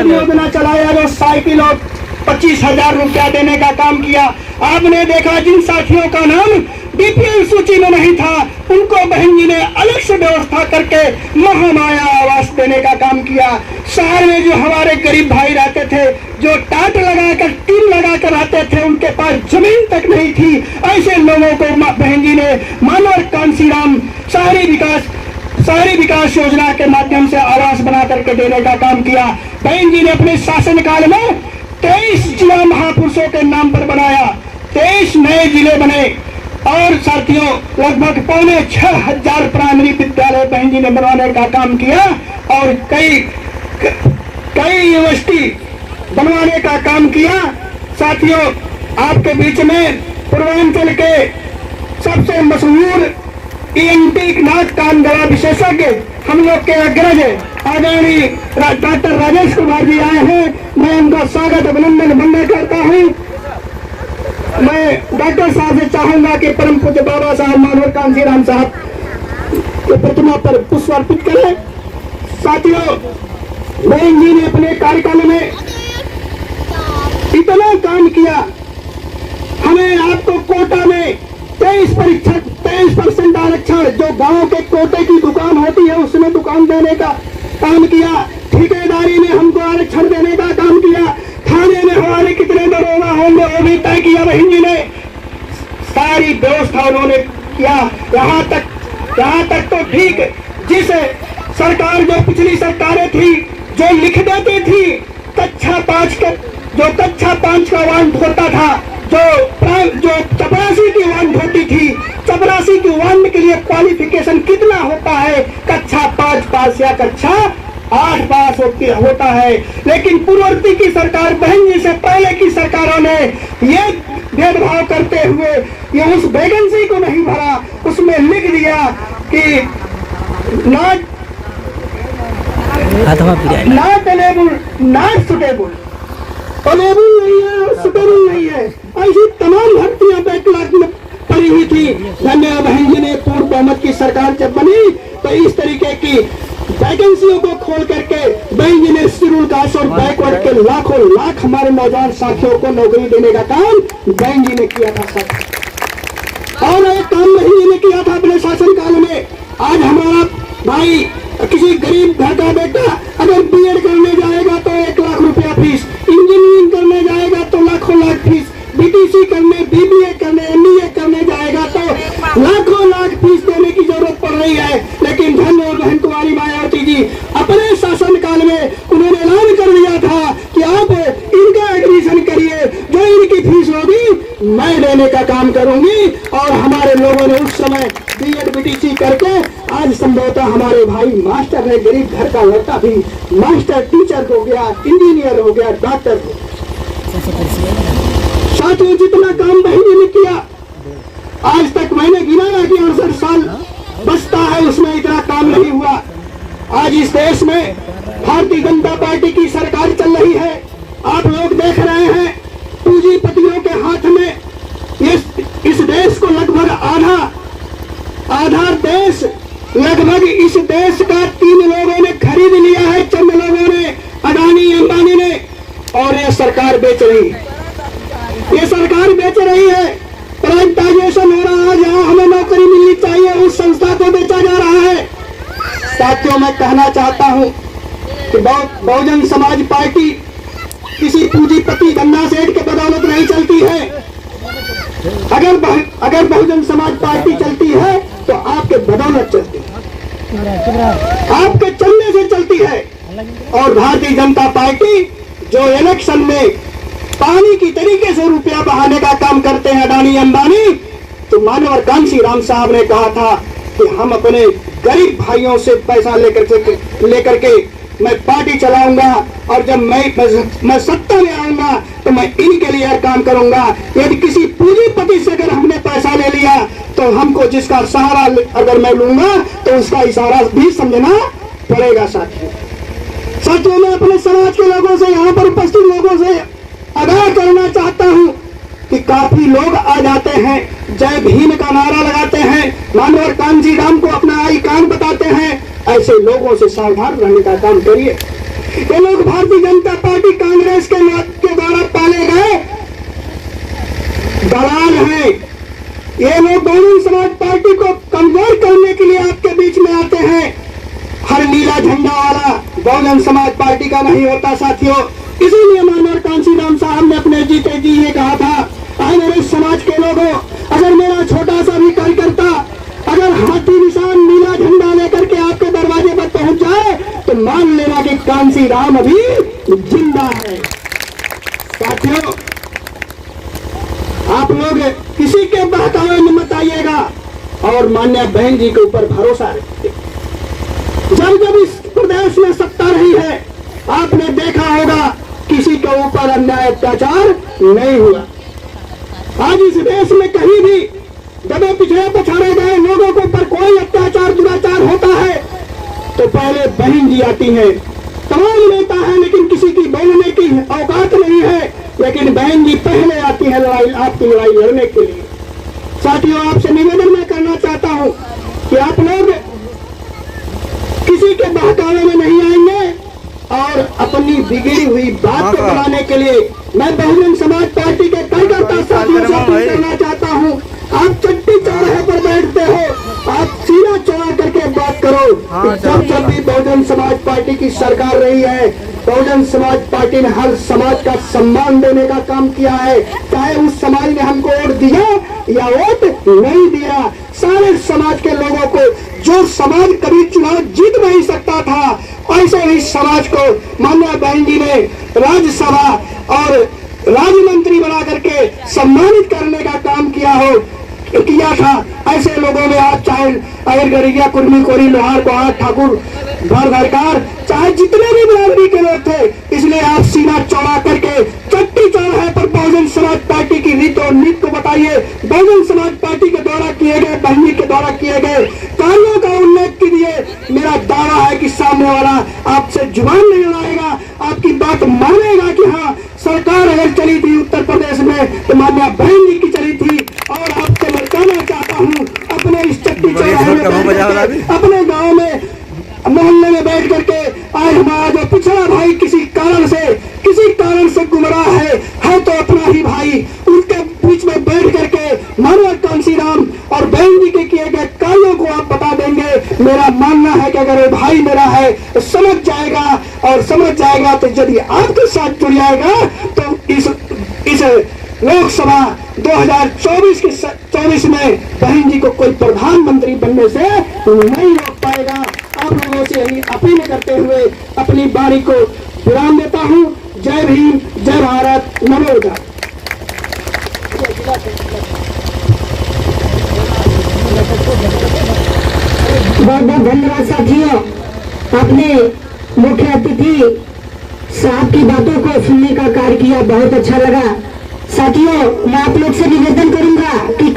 प्रधान योजना चलाया जो साइकिल और 25,000 रुपया देने का काम किया। आपने देखा जिन साथियों का नाम बीपीएल सूची में नहीं था उनको बहन जी ने अलग से व्यवस्था करके महामाया आवास देने का काम किया। शहर में जो हमारे गरीब भाई रहते थे, जो टाट लगाकर टीन लगाकर रहते थे, उनके पास जमीन तक नहीं थी, ऐसे लोगों को बहन जी ने मानवर कांसीराम शहरी विकास योजना के माध्यम से आवास बना करके देने का काम किया। बहन जी ने अपने शासनकाल में 23 जिला महापुरुषों के नाम पर बनाया, 23 नए जिले बने और साथियों लगभग 5,600 प्राइमरी विद्यालय बहन जी ने बनवाने का काम किया और कई यूनिवर्सिटी बनवाने का काम किया। साथियों आपके बीच में पूर्वांचल के सबसे मशहूर ईएनटी नाक कान गला विशेषज्ञ हम लोग के अग्रज आदरणीय डॉक्टर राजेश कुमार जी आए हैं। मैं उनका स्वागत अभिनंदन वंदन करता हूं। मैं डॉक्टर साहब से चाहूंगा कि परम पूज्य बाबा साहब मानवर कांसीराम साहब की प्रतिमा पर पुष्प अर्पित करें। साथियों बहन जी ने अपने कार्यकाल में इतना काम किया। हमें आपको कोटा में 23% आरक्षण, जो गांव के कोटे की दुकान होती है उसमें दुकान देने का काम किया। ठेकेदारी में हमको आरक्षण देने का काम किया। थाने में हमारे कितने दरोगा होंगे वो भी तय किया बहन जी ने। सारी व्यवस्था उन्होंने किया। यहाँ तक तो ठीक, जिस सरकार जो पिछली सरकारें थी जो लिख देती थी कक्षा 5 का वांट होता था, जो चपरासी की वांट होती थी, चपरासी की वांट के लिए क्वालिफिकेशन कितना होता है, कक्षा 5 पास या कक्षा 8 पास होता है। लेकिन पूर्ववर्ती की सरकार बहन जी से पहले की सरकारों ने ये भेदभाव करते हुए ये उस वैकेंसी को नहीं भरा, उसमें लिख दिया कि नॉट सुटेबल, अलेबल नहीं है, सुटेबल नहीं है। ऐसी तमाम भर्तियां बैकलॉग में पड़ी हुई थी। धन्यवाद बहन जी ने पूर्व बहुमत की सरकार जब बनी तो इस तरीके की वैकेंसियों को खोल करके बहन जी ने शेड्यूल कास्ट और बैकवर्ड के लाखों लाख हमारे नौजवान साथियों को नौकरी देने का काम बहन जी ने किया था सर। और एक काम बहन जी ने किया था अपने शासनकाल में। आज हमारा भाई किसी गरीब घर का बेटा अगर बीएड करने जाएगा तो 1 लाख रुपया फीस, इंजीनियरिंग करने जाएगा तो लाखों लाख फीस, बीटीसी करने, बीबीए करने, एमबीए करने जाएगा तो लाखों लाख फीस देने की जरूरत पड़ रही है। लेकिन धन्य बहन कुमारी मायावती जी अपने शासनकाल में उन्होंने ऐलान कर दिया था कि आप इनका एडमिशन करिए, जो इनकी फीस होगी मैं देने का काम करूंगी। और हमारे लोगों ने उस समय बीएड बीटीसी करके आज संभवतः हमारे भाई मास्टर है, गरीब घर का लड़का भी मास्टर टीचर हो गया, इंजीनियर हो गया, डॉक्टर हो गया। साथियों जितना काम बहन जी ने किया आज तक मैंने गिना ना कि 68 साल बचता है उसमें इतना काम नहीं हुआ। आज इस देश में भारतीय जनता पार्टी की सरकार चल रही है। आप लोग देख रहे हैं पूंजीपतियों के हाथ में इस देश को लगभग आधा देश, लगभग इस देश का 3 लोगों ने खरीद लिया है, चंद लोगों ने, अडानी अंबानी ने, और ये सरकार बेच रही है। ये सरकार बेच रही है। प्राइवेटाइजेशन हो रहा है, जहां हमें नौकरी मिलनी चाहिए उस संस्था को बेचा जा रहा है। साथियों मैं कहना चाहता हूं कि बहुजन समाज पार्टी किसी पूंजीपति गन्ना सेठ के बदौलत नहीं चलती है। अगर बहुजन समाज पार्टी चलती है तो आपके बदौलत चलती है, आपके चलने से चलती है। और भारतीय जनता पार्टी जो इलेक्शन में पानी की तरीके से रुपया बहाने का काम करते हैं अडानी अंबानी, तो मानवर कांसीराम साहब ने कहा था कि हम अपने गरीब भाइयों से पैसा लेकर के मैं पार्टी चलाऊंगा और जब मैं सत्ता में आऊंगा तो मैं इनके लिए काम करूंगा। यदि किसी पूंजीपति से अगर हमने पैसा ले लिया तो हमको जिसका सहारा अगर मैं लूंगा तो उसका इशारा भी समझना पड़ेगा। साथियों मैं अपने समाज के लोगों से, यहाँ पर उपस्थित लोगों से आगाह करना चाहता हूं कि काफी लोग आ जाते हैं, जय भीम का नारा लगाते हैं, मानवर कांसीराम को अपना आइकॉन बताते हैं। ऐसे लोगों से सावधान रहने का काम करिए। ये लोग भारतीय जनता पार्टी कांग्रेस के द्वारा पाले गए दलाल हैं। ये लोग बहुजन समाज पार्टी को कमजोर करने के लिए आपके बीच में आते हैं। हर नीला झंडा वाला बहुजन समाज पार्टी का नहीं होता साथियों। इसीलिए मनोहर कांशीराम साहब ने अपने जीते जी ये कहा था, आए मेरे समाज के लोगों, अगर मेरा छोटा सा भी कार्यकर्ता अगर हाथी निशान नीला झंडा लेकर के आपके दरवाजे पर पहुंच जाए तो मान लेना कि कांशीराम अभी जिंदा है। साथियों, आप लोग किसी के बहकावे में मत आइएगा और माननीय बहन जी के ऊपर भरोसा रखिए। जब जब इस प्रदेश में सत्ता रही है आपने देखा होगा किसी के ऊपर अन्याय अत्याचार नहीं हुआ। आज इस देश में कहीं भी दबे पिछड़े पछाड़े गए लोगों के ऊपर कोई अत्याचार दुराचार होता है तो पहले बहन जी आती है। तमाम नेता है लेकिन किसी की बोलने की औकात नहीं है, लेकिन बहन जी पहले आती है लड़ाई, आपकी लड़ाई लड़ने के लिए। साथियों, आपसे निवेदन मैं करना चाहता हूं कि आप लोग किसी के बहकावे में नहीं आएंगे और अपनी बिगड़ी हुई बात को बनाने के लिए मैं बहुजन समाज पार्टी के कार्यकर्ता साथियों से अपील करना चाहता हूं। आप चट्टी चौराहे पर बैठते हो, आप सीना चौड़ा करके बात करो। जब भी बहुजन समाज पार्टी की सरकार रही है, बहुजन समाज पार्टी ने हर समाज का सम्मान देने का काम किया है। चाहे उस समाज ने हमको वोट दिया या वोट नहीं दिया, सारे समाज के लोगों को, जो समाज कभी चुनाव जीत नहीं सकता था, ऐसे ही समाज को माननीय बहन जी ने राज्यसभा और राज्य मंत्री बना करके सम्मानित करने का काम किया था। ऐसे लोगों में आज चाहे अगर गरिया, कुर्मी, कोरी, लोहार, कुहार, ठाकुर, घर चाहे जितने भी बिरादरी के लोग थे, इसलिए आप सीना चौड़ा करके चट्टी चौराहे पर बहुजन समाज पार्टी की रीत और नीति को बताइए। बहुजन समाज पार्टी के द्वारा किए गए, बहन जी के द्वारा किए गए कार्यों का उल्लेख कीजिए। मेरा दावा है कि सामने वाला आपसे जुबान नहीं लड़ाएगा, आपकी बात मानेगा कि हाँ, सरकार अगर चली थी उत्तर प्रदेश में तो माननीय बहन जी की चली थी। और आपसे मैं कहना चाहता हूँ, अपने इस चट्टी चौराहे में, अपने गाँव में, मोहल्ले में बैठ करके आज हमारा जो पिछड़ा भाई किसी कारण से गुमराह है तो अपना ही भाई, उनके बीच में बैठ करके मनोहर कांशीराम और बहन जी के किए गए कार्यों को आप बता देंगे। मेरा मानना है कि अगर वो भाई मेरा है तो समझ जाएगा तो यदि आपके साथ जुड़ जाएगा तो इस लोकसभा 2024 में बहन जी को कोई प्रधानमंत्री बनने से नहीं रोक पाएगा। आप लोगों से यही अपील करते हुए अपनी बारी को विराम देता हूं। जय भीम, जय भारत, नमो बुद्धाय। बहुत बहुत धन्यवाद साथियों, आपने मुख्य अतिथि साहब की बातों को सुनने का कार्य किया, बहुत अच्छा लगा। साथियों, मैं आप लोग से निवेदन करूंगा कि